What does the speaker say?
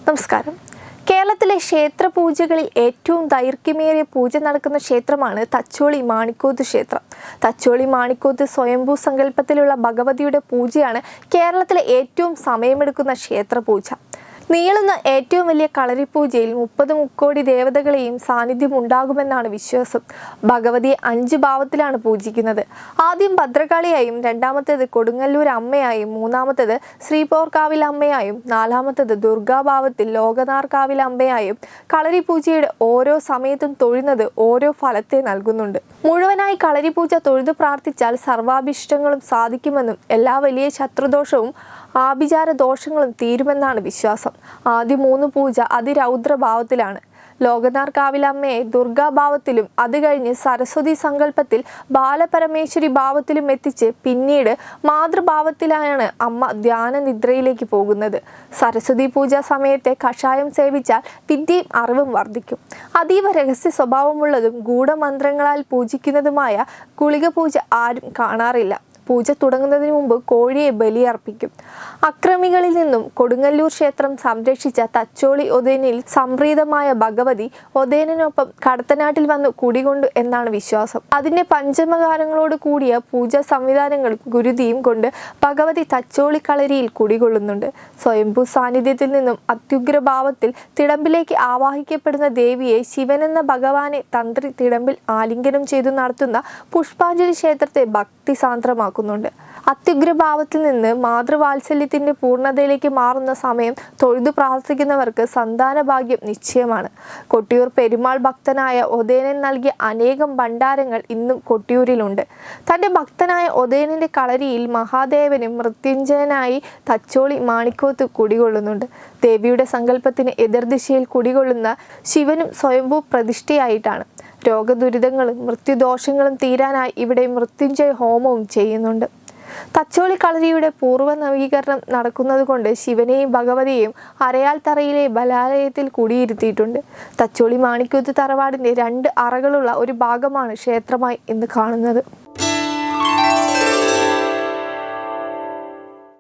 നമസ്കാരം. കേരളത്തിലെ ക്ഷേത്രപൂജകളിൽ ഏറ്റവും ദൈർഘ്യമേറിയ പൂജ നടക്കുന്ന ക്ഷേത്രമാണ് തച്ചോളി മാണിക്കോത്ത് ക്ഷേത്രം. തച്ചോളി മാണിക്കോത്ത് സ്വയംഭൂ സങ്കല്പത്തിലുള്ള ഭഗവതിയുടെ പൂജയാണ് കേരളത്തിലെ ഏറ്റവും സമയമെടുക്കുന്ന ക്ഷേത്രപൂജ. നീളുന്ന ഏറ്റവും വലിയ കളരിപ്പൂജയിൽ 30 മുക്കോടി ദേവതകളെയും സാന്നിധ്യം ഉണ്ടാകുമെന്നാണ് വിശ്വാസം. ഭഗവതിയെ 5 ഭാവത്തിലാണ് പൂജിക്കുന്നത്. ആദ്യം ഭദ്രകാളിയായും, രണ്ടാമത്തേത് കൊടുങ്ങല്ലൂർ അമ്മയായും, മൂന്നാമത്തേത് ശ്രീപോർക്കാവിൽ അമ്മയായും, നാലാമത്തേത് ദുർഗാഭാവത്തിൽ ലോകനാർക്കാവിൽ അമ്മയായും. കളരിപൂജയുടെ ഓരോ സമയത്തും തൊഴുന്നത് ഓരോ ഫലത്തെ നൽകുന്നുണ്ട്. മുഴുവനായി കളരിപൂജ തൊഴുതു പ്രാർത്ഥിച്ചാൽ സർവാഭിഷ്ടങ്ങളും സാധിക്കുമെന്നും എല്ലാ വലിയ ശത്രുദോഷവും ആഭിചാര ദോഷങ്ങളും തീരുമെന്നാണ് വിശ്വാസം. ആദ്യ 3 പൂജ അതിരൗദ്രഭാവത്തിലാണ്. ലോകനാർക്കാവിലമ്മയെ ദുർഗാഭാവത്തിലും അത് കഴിഞ്ഞ് സരസ്വതി സങ്കല്പത്തിൽ ബാലപരമേശ്വരി ഭാവത്തിലും എത്തിച്ച് പിന്നീട് മാതൃഭാവത്തിലാണ് അമ്മ ധ്യാനനിദ്രയിലേക്ക് പോകുന്നത്. സരസ്വതി പൂജ സമയത്തെ കഷായം സേവിച്ചാൽ വിദ്യയും അറിവും വർദ്ധിക്കും. അതീവ രഹസ്യ സ്വഭാവമുള്ളതും ഗൂഢമന്ത്രങ്ങളാൽ പൂജിക്കുന്നതുമായ ഗുളിക പൂജ ആരും കാണാറില്ല. പൂജ തുടങ്ങുന്നതിന് മുമ്പ് കോഴിയെ ബലിയർപ്പിക്കും. അക്രമികളിൽ നിന്നും കൊടുങ്ങല്ലൂർ ക്ഷേത്രം സംരക്ഷിച്ച തച്ചോളി ഒതേനിൽ സംപ്രീതമായ ഭഗവതി ഒതേനൊപ്പം കടത്തനാട്ടിൽ വന്ന് കുടികൊണ്ടു എന്നാണ് വിശ്വാസം. അതിന്റെ പഞ്ചമകാരങ്ങളോട് കൂടിയ പൂജാ സംവിധാനങ്ങളും ഗുരുതിയും കൊണ്ട് ഭഗവതി തച്ചോളി കളരിയിൽ കുടികൊള്ളുന്നുണ്ട്. സ്വയംഭൂ സാന്നിധ്യത്തിൽ നിന്നും അത്യുഗ്രഭാവത്തിൽ തിടമ്പിലേക്ക് ആവാഹിക്കപ്പെടുന്ന ദേവിയെ ശിവനെന്ന ഭഗവാനെ തന്ത്രി തിടമ്പിൽ ആലിംഗനം ചെയ്തു നടത്തുന്ന പുഷ്പാഞ്ജലി ക്ഷേത്രത്തെ ഭക്തിസാന്ദ്രമാക്കും. അത്യുഗ്രഭാവത്തിൽ നിന്ന് മാതൃവാത്സല്യത്തിന്റെ പൂർണ്ണതയിലേക്ക് മാറുന്ന സമയം തൊഴുതു പ്രാർത്ഥിക്കുന്നവർക്ക് സന്താന ഭാഗ്യം നിശ്ചയമാണ്. കൊട്ടിയൂർ പെരുമാൾ ഭക്തനായ ഒതേനൻ നൽകിയ അനേകം ഭണ്ഡാരങ്ങൾ ഇന്നും കൊട്ടിയൂരിലുണ്ട്. തന്റെ ഭക്തനായ ഒതേനന്റെ കളരിയിൽ മഹാദേവനും മൃത്യുഞ്ജയനായി തച്ചോളി മാണിക്കോത്ത് കുടികൊള്ളുന്നുണ്ട്. ദേവിയുടെ സങ്കല്പത്തിന് എതിർദിശയിൽ കുടികൊള്ളുന്ന ശിവനും സ്വയംഭൂ പ്രതിഷ്ഠയായിട്ടാണ്. രോഗദുരിതങ്ങളും മൃത്യുദോഷങ്ങളും തീരാനായി ഇവിടെ മൃത്യുഞ്ജയ ഹോമവും ചെയ്യുന്നുണ്ട്. തച്ചോളി കളരിയുടെ പൂർവ്വ നവീകരണം നടക്കുന്നതുകൊണ്ട് ശിവനെയും ഭഗവതിയെയും അരയാൽ തറയിലെ ബലാലയത്തിൽ കുടിയിരുത്തിയിട്ടുണ്ട്. തച്ചോളി മാണിക്കോത്ത് തറവാടിന്റെ 2 അറകളുള്ള ഒരു ഭാഗമാണ് ക്ഷേത്രമായി ഇന്ന് കാണുന്നത്.